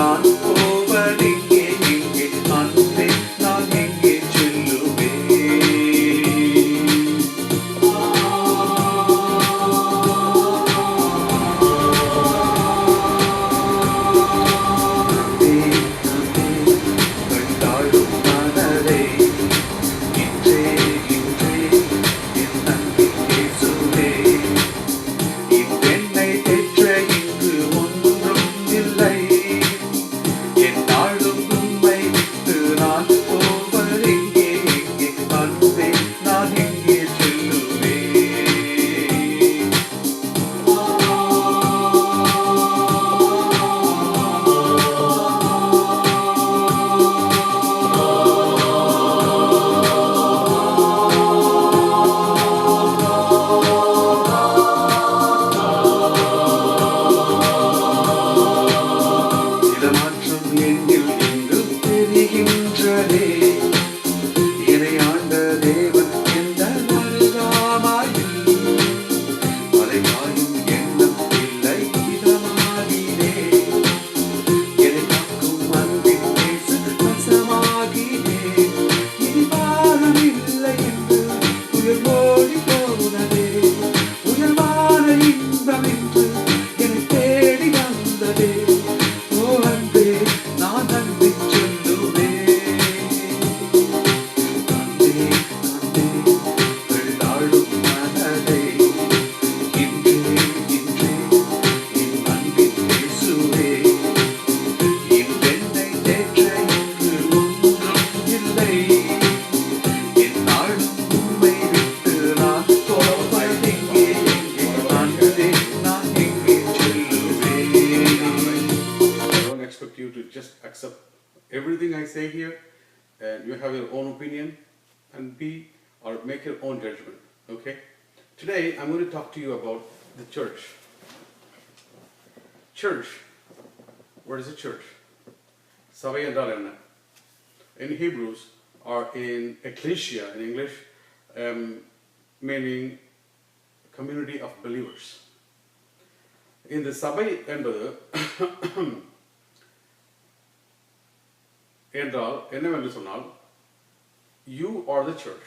நான் போவதெங்கே எங்கே அன்பே நான் எங்கே செல்லுவேன் கண்டாடும் மனதை இன்றே இன்றே என் அன்பின் இயேசுவே இப்பெண்ணை பெற்ற இங்கு ஒன்றும் இல்லை என்னாலும் உம்மை விட்டு நான் போவதெங்கே எங்கே அன்பே நான் எங்கே செல்லுவேன் இடமாற்றம் என்னில் இங்கு தெரிகின்றதே என்னை ஆண்ட தேவன் எந்த அருகாமையில் மலையாயும் எண்ணம் இல்லை இதமாகினே என்னை காக்கும் அன்பின் நேச வசமாகினே இனி பாரம் இல்லை என்று புயல் ஓடி போனதே உயர்வான இன்பம் என்று என்னை தேடி வந்ததே ஓ அன்பே நான் அன்பை சொல்லுவேன் அன்பே அன்பே வெள்ளாடும் மனதை இன்றே இன்றே என் அன்பின் இயேசுவே இப்பெண்ணை தேற்ற இங்கு ஒன்றும் இல்லை என்னாலும் உம்மை விட்டு நான் போவதெங்கே எங்கே அன்பே நான் எங்கே செல்லுவேன் I don't expect you to just accept everything I say here and you have your own opinion and be or make your own judgment. Okay? Today I'm going to talk to you about the church. Church. What is a church? Savai என்றால் என்ன? In Hebrews or in ecclesia in English, meaning community of believers. இந்த சபை என்பது என்றால் என்னவென்று சொன்னால் you are the church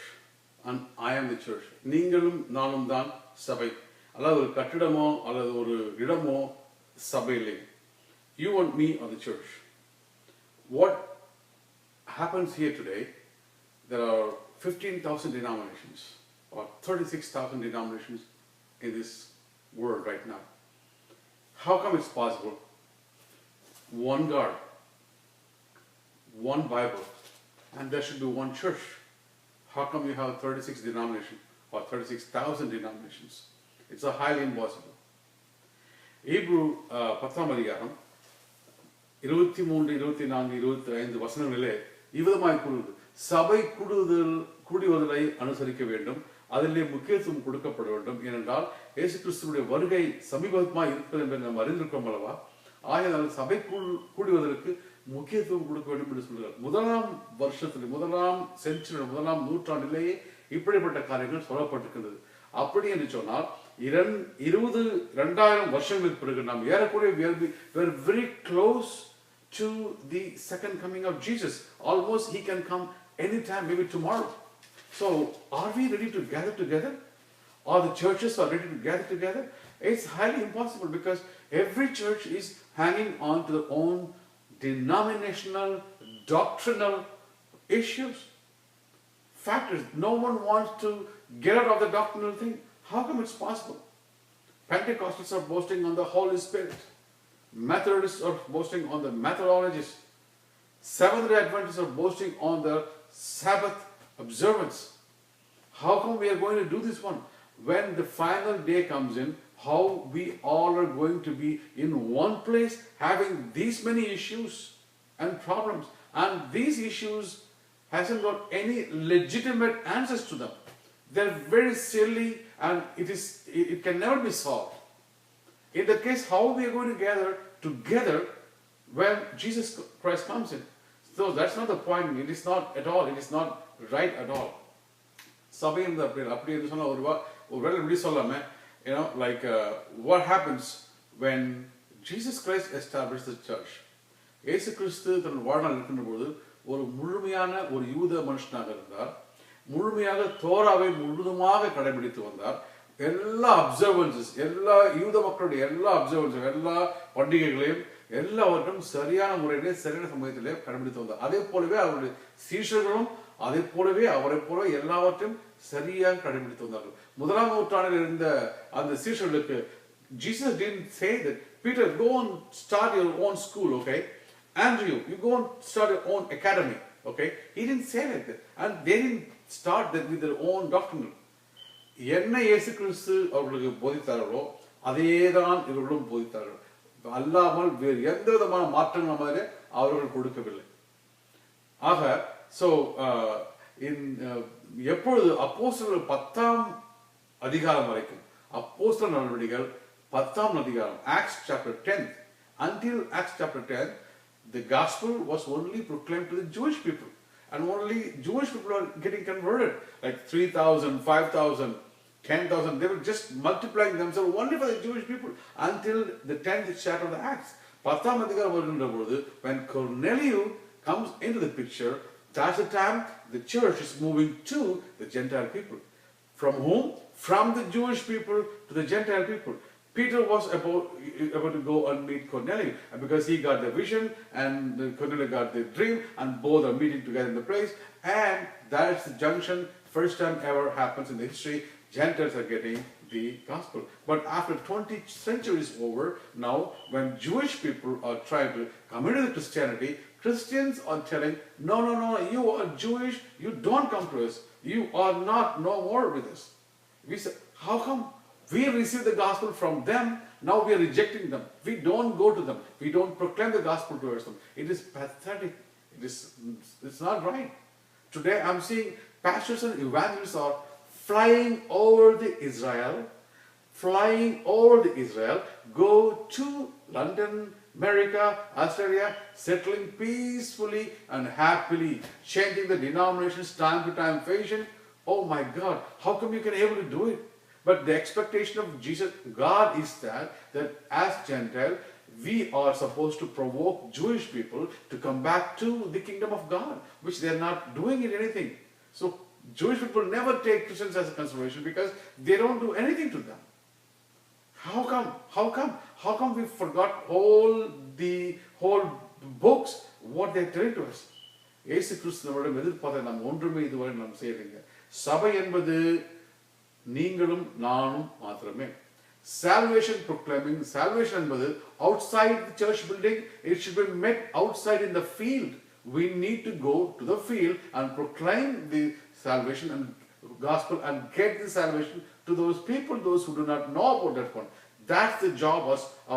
and I am the church. நீங்களும் நானும் தான் சபை. அதாவது ஒரு கட்டிடமோ அல்லது ஒரு இடமோ சபை இல்லை. You and me are the church. What happens here today, there are 15,000 denominations or 36,000 denominations in this world right now. How come it's possible? One God, one Bible, and there should be one church. How come you have 36 denominations or 36,000 denominations? It's a highly impossible. Hebrew 10ஆம் அதிகாரம் 23, 24, 25 வசனங்களிலே இவ்விதமாய் கூறுவது சபை கூடுவதை அனுசரிக்க வேண்டும் அதிலே முக்கியத்துவம் கொடுக்கப்பட வேண்டும் ஏனென்றால் இயேசு கிறிஸ்துவுடைய வருகை சமீபமாய் இருப்பது என்பதை நாம் அறிந்திருக்கிறோம் அல்லவா ஆகையால் சபை கூடுவதற்கு முக்கியத்துவம் கொடுக்க வேண்டும் என்று சொல்கிறார் முதலாம் வருஷத்தில் முதலாம் செஞ்சுரி முதலாம் நூற்றாண்டிலேயே இப்படிப்பட்ட காரியங்கள் சொல்லப்பட்டிருக்கின்றது அப்படி என்று சொன்னால் 2000 வருஷங்களுக்கு பிறகு நாம் ஏறக்குறைய we are very close to the second coming of Jesus. Almost he can come anytime, maybe tomorrow. So are we ready to gather together? Or the churches are ready to gather together? It's highly impossible because every church is hanging on to their own denominational, doctrinal issues. Fact is, no one wants to get out of the doctrinal thing. How come it's possible? Pentecostals are boasting on the Holy Spirit. Methodists are boasting on the methodologies. Seventh-day Adventists are boasting on the Sabbath observance. How come we are going to do this one? When the final day comes in, how we all are going to be in one place having these many issues and problems. And these issues hasn't got any legitimate answers to them. They're very silly and it can never be solved. In that case, how we are going to gather together when Jesus Christ comes in? So that's not the point. It is not at all. It is not right at all. சபை இந்த அப்படி என்று சொன்னால் ஒரு வேலை எப்படி சொல்லாமல் like what happens when Jesus Christ established the church? இயேசு கிறிஸ்து தன் வாழ்நாள் இருக்கின்ற பொழுது ஒரு முழுமையான ஒரு யூத மனுஷனாக இருந்தார். முழுமையாக தோராவை முழுதுமாக கடைபிடித்து வந்தார். எல்லா அப்சர்வன்சஸ், எல்லா யூத மக்களுடைய எல்லா அப்சர்வன்ஸும், எல்லா பண்டிகைகளையும் எல்லாவற்றும் சரியான முறையிலே சரியான சமயத்திலே கடைபிடித்து வந்தார். அதே போலவே அவருடைய சீஷர்களும் அதே போலவே அவரை போல எல்லாவற்றையும் சரியாக கடைபிடித்து வந்தார்கள். முதலாம் நூற்றாண்டில் இருந்த அந்த சீஷர்களுக்கு Jesus didn't say that, Peter, go and start your own school, okay? Andrew, you go and start your own academy, okay? He didn't say like that. And they didn't start that with their own doctrine. என்ன இயேசு கிறிஸ்து அவர்களுக்கு போதித்தார்களோ அதே தான் இவர்களும் போதித்தார்கள். அல்லாமல் வேறு எந்த விதமான மாற்றங்கள் மாதிரி அவர்கள் கொடுக்கவில்லை. ஆக எப்பொழுது அப்போஸ்தலர்கள் 10ஆம் அதிகாரம் வரைக்கும், அப்போஸ்தலர் நடவடிக்கைகள் 10ஆம் அதிகாரம், Acts chapter 10, until Acts chapter 10, the gospel was only proclaimed to the Jewish people, and only Jewish people are getting converted, like 3,000, 5,000, 10,000. They were just multiplying themselves only for the Jewish people until the 10th chapter of the Acts. 10ஆம் அதிகாரம் வருகின்ற பொழுது, when Cornelius comes into the picture, that's the time the church is moving to the Gentile people. From whom? From the Jewish people to the Gentile people. Peter was about to go and meet Cornelius, and because he got the vision and Cornelius got the dream, and both are meeting together in the place, and that's the junction. First time ever happens in the history. Gentiles are getting the gospel. But after 20 centuries over, now when Jewish people are trying to come into the Christianity, Christians are telling, no, you are Jewish, you don't come to us, you are not no more with us. We say, how come? We receive the gospel from them, now we are rejecting them. We don't go to them. We don't proclaim the gospel towards them. It is pathetic. It's not right. Today I'm seeing pastors and evangelists are flying over the Israel, go to London, America, Australia, settling peacefully and happily, changing the denominations time to time fashion. Oh my God, how come you can able to do it? But the expectation of Jesus, God, is that as Gentile, we are supposed to provoke Jewish people to come back to the kingdom of God, which they are not doing in anything. So Jewish people never take Christians as a consideration because they don't do anything to them. How come we forgot the whole books, what they are telling to us? இயேசு கிறிஸ்துவிடம் எதிர்பார்த்த நாம் ஒன்றுமே இதுவரை நாம் செய்யலைங்க. சபை என்பது நீங்களும் நானும் மாத்திரமே. Salvation proclaiming, salvation என்பது outside the church building, it should be met outside in the field. We need to go to the field and proclaim the salvation and gospel and get the salvation to those people, those who do not know about that one. That's the job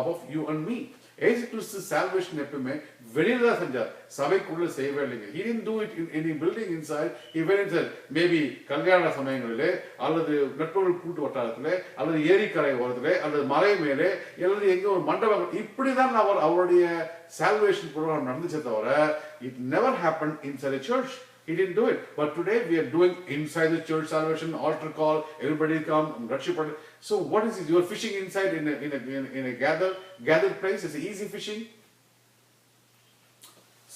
of you and me. இயேசு கிறிஸ்து salvation எப்பவுமே வெளியில தான் செஞ்சார், சபைக்குள்ள செய்யவே இல்லைங்க. He didn't do it in any building inside. He went inside, maybe கல்யாண சமயங்களிலே, அல்லது நட்புகள் கூட்டு வட்டாரத்திலே, அல்லது ஏரிக்கரை ஓரத்திலே, அல்லது மலை மேலே, அல்லது எங்க ஒரு மண்டபம், இப்படிதான் அவருடைய salvation program நடந்துச்சே தவிர, it never happened inside a church. He didn't do it. But today we are doing inside the church salvation, altar call, everybody come, worship. So what is it? You are fishing inside in a gathered place. It's easy fishing.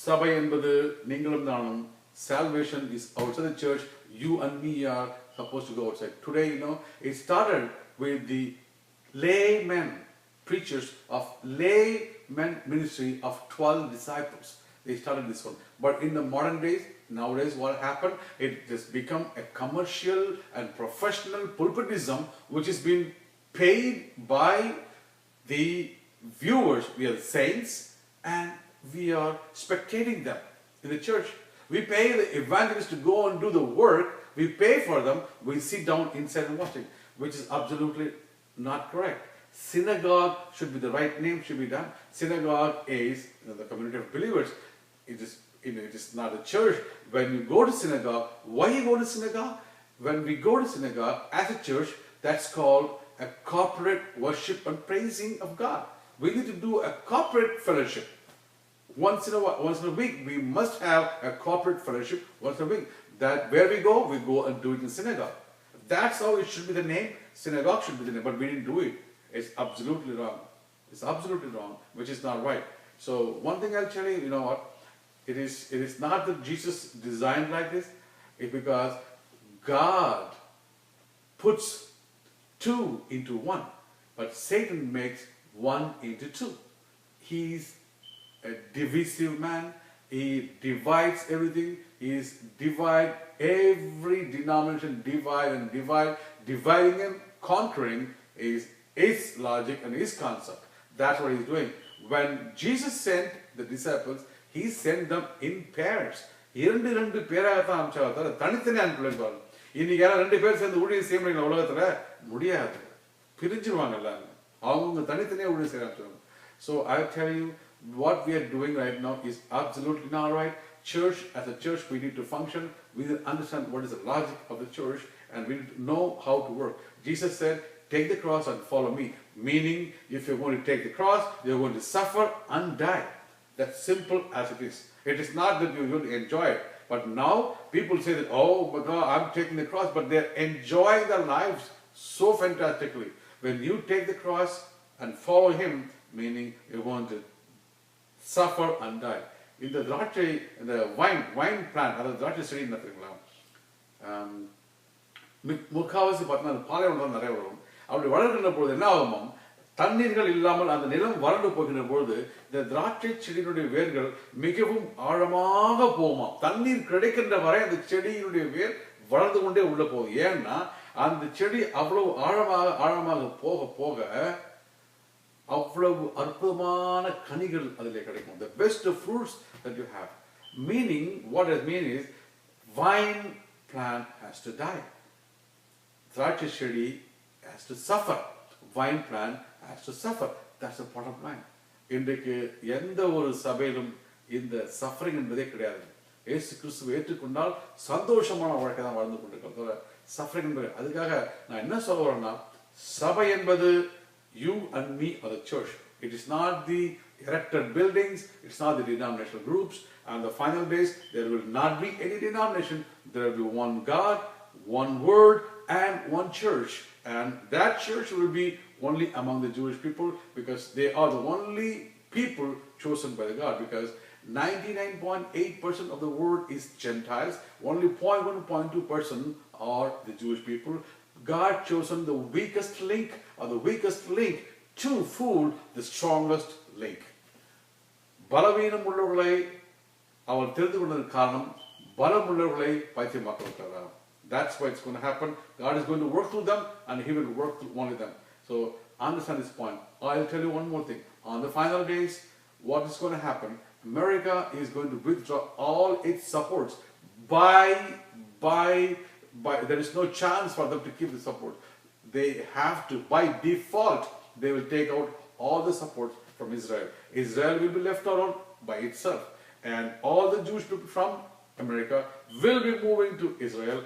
சபை என்பது நீங்களும் நானும். Salvation is outside the church. You and me are supposed to go outside. Today, it started with the laymen, preachers of laymen ministry of 12 disciples. They started this one. But in the modern days, nowadays what happened? It has become a commercial and professional pulpitism which is being paid by the viewers. We are saints and we are spectating them in the church. We pay the evangelists to go and do the work. We pay for them. We sit down inside and watching, which is absolutely not correct. Synagogue should be the right name, should be done. Synagogue is the community of believers. It is not a church. When you go to synagogue, why you go to synagogue? When we go to synagogue as a church, that's called a corporate worship and praising of God. We need to do a corporate fellowship. Once in a week, we must have a corporate fellowship once a week. That where we go and do it in synagogue. That's how it should be the name. Synagogue should be the name, but we didn't do it. It's absolutely wrong. It's absolutely wrong, which is not right. So one thing I'll tell you, you know what? It is not that Jesus designed like this. It's because God puts two into one, but Satan makes one into two. He's a divisive man. He divides everything. He's divide every denomination, divide and divide. Dividing and conquering is his logic and his concept. That's what he's doing. When Jesus sent the disciples, he sent them in pairs. இரண்டு இரண்டு பேராகத்தான் அனுப்பிச்சாங்க தவிர தனித்தனி அனுப்பல. இன்னைக்கு யாரும் ரெண்டு பேர் சேர்ந்து ஊழியம் செய்ய முடியல உலகத்துல முடியாது, பிரிஞ்சிருவாங்க எல்லாரும். அவங்க தனித்தனியா ஊழியம் செய்ய ஆரம்பிச்சிருவாங்க. So I tell you, what we are doing right now is absolutely not right. Church, as a church, we need to function. We need to understand what is the logic of the church, and we need to know how to work. Jesus said, take the cross and follow me. Meaning, if you're going to take the cross, you're going to suffer and die. That's simple as it is. It is not that you're going to enjoy it. But now, people say that, oh my God, I'm taking the cross, but they're enjoying their lives so fantastically. When you take the cross and follow him, meaning you're going to suffer and die. In the திராட்சை, இந்த wine plant, அதாவது திராட்சை செடி என்ன தெரியுங்களா? முக்காவாசி பார்த்தீங்கன்னா பாலைவனம் நிறைய வரும். அப்படி வளர்கின்ற பொழுது என்ன ஆகுமா? தண்ணீர்கள் இல்லாமல் அந்த நிலம் வறண்டு போகின்ற பொழுது இந்த திராட்சை செடியினுடைய வேர்கள் மிகவும் ஆழமாக போகுமா. தண்ணீர் கிடைக்கின்ற வரை அந்த செடியினுடைய வேர் வளர்ந்து கொண்டே உள்ள போகுது. ஏன்னா அந்த செடி அவ்வளவு ஆழமாக போக போக அவ்வளவு அற்புதமான கனிகள் அதிலே கிடைக்கும். The best fruits that you have. Meaning, what it means is, vine plant has to die. திராட்சை செடி has to suffer. Vine plant has to suffer. That's the bottom line. இன்றைக்கு எந்த ஒரு சபையிலும் இந்த சஃபரிங் என்பதே கிடையாது. இயேசு கிறிஸ்துவை ஏற்றுக்கொண்டால் சந்தோஷமான வாழ்க்கை தான் வாழ்ந்து கொண்டிருக்கிறோம். சஃபரிங் என்பது அதுக்காக நான் என்ன சொல்ல வரேன்னா, சபை என்பது you and me are the church. It is not the erected buildings, it's not the denominational groups, and the final days there will not be any denomination. There will be one God, one word, and one church. And that church will be only among the Jewish people, because they are the only people chosen by the God, because 99.8% of the world is Gentiles, only 0.1, 0.2% are the Jewish people. God chosen the weakest link, or the weakest link, to fool the strongest link. பலவீனம் உள்ளவர்களை அவர் தெரிந்து கொண்டதற்கு காரணம் பலம் உள்ளவர்களை பைத்தியமாக்குவதற்காக. That's why it's going to happen. God is going to work through them, and he will work through only them. So understand this point. I'll tell you one more thing. On the final days, what is going to happen? America is going to withdraw all its supports by there is no chance for them to keep the support. They have to, by default, they will take out all the support from Israel. Israel will be left alone by itself, and all the Jewish people from America will be moving to Israel.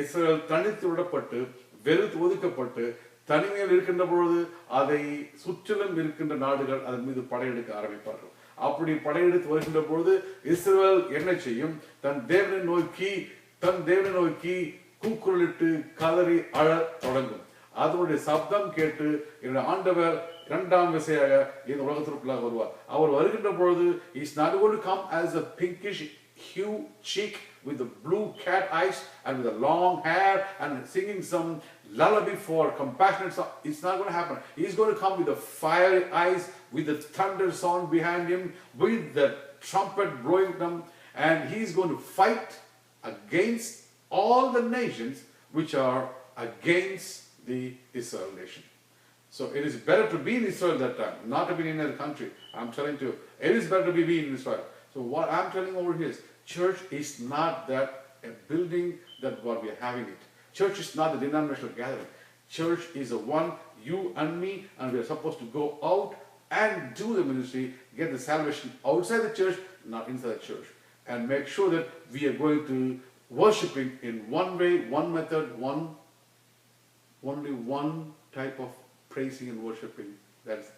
Israel தனித்து விடப்பட்டு வெறுத்து ஒதுக்கப்பட்டு தனிமையில் இருக்கின்ற பொழுது அதை சுற்றிலும் இருக்கின்ற நாடுகள் அதன் மீது படையெடுக்க ஆரம்பிப்பார்கள். அப்படி படையெடுத்து வருகின்ற பொழுது இஸ்ரவேல் என்ன செய்யும்? தன் தேவனை நோக்கி கூக்குரலிட்டு கதறி அழ தொடங்கும். அதனுடைய சப்தம் கேட்டு என்னுடைய ஆண்டவர் இரண்டாம் விசையாக இந்த உலகத்திற்குள்ளாக வருவார். அவர் வருகின்ற பொழுது is not going to come as a pinkish hue cheek with the blue cat eyes and with the long hair and singing some lullaby for compassionate song. It's not going to happen. He's going to come with the fiery eyes, with the thunder sound behind him, with the trumpet blowing them, and he's going to fight against all the nations which are against the Israel nation. So it is better to be in Israel that time, not to be in another country. I'm telling you, it is better to be in Israel. So what I'm telling over here is, church is not that a building that what we are having it. Church is not a denominational gathering. Church is the one, you and me, and we are supposed to go out and do the ministry, get the salvation outside the church, not inside the church. And make sure that we are going to worshiping in one way, one method, only one type of praising and worshiping. That's